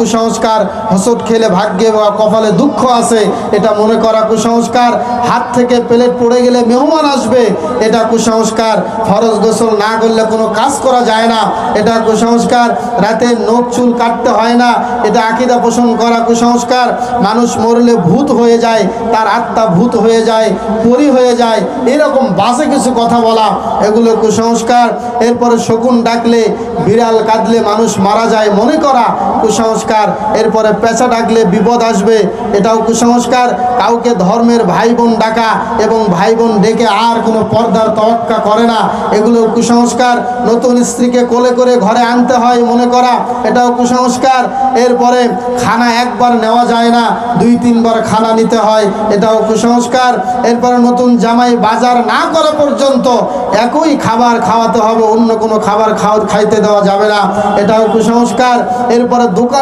কুসংস্কার। হসদ খেলে ভাগ্যে বা কপালে দুঃখ আছে, এটা মনে করা কুসংস্কার। হাত থেকে প্লেট পড়ে গেলে মেহমান আসবে, এটা কুসংস্কার। ফরজ গোসল না করলে কোনো কাজ করা যায় না, এটা কুসংস্কার। রাতে নখ চুল কাটতে হয় না, এটা আকীদা পোষণ করা কুসংস্কার। মানুষ মরলে ভূত হয়ে যায়, তার আত্মা ভূত হয়ে যায়, পরী হয়ে যায়, এরকম বাজে কিছু কথা বলা, এগুলো কুসংস্কার। এরপরে শকুন ডাকলে, বিড়াল কাঁদলে মানুষ মারা যায় মনে করা কুসংস্কার। এরপরে পেঁচা ডাকলে বিপদ আসবে, এটাও কুসংস্কার। কাউকে ধর্মের ভাই বোন ডাকা এবং ভাই বোন ডেকে আর কোনো পর্দার তোয়াক্কা করে না, এগুলো কুসংস্কার। নতুন স্ত্রীকে কোলে করে ঘরে আনতে হয় মনে করা, এটাও কুসংস্কার। এরপরে খানা একবার নেওয়া যায় না, 2-3 বার খানা নিতে হয়, এটাও কুসংস্কার। এরপরে নতুন জামাই বাজার না করা পর্যন্ত একই খাবার খাওয়াতে হবে, অন্য কোনো খাবার খাইতে দেওয়া যাবে না, এটাও কুসংস্কার। এরপরে দোকান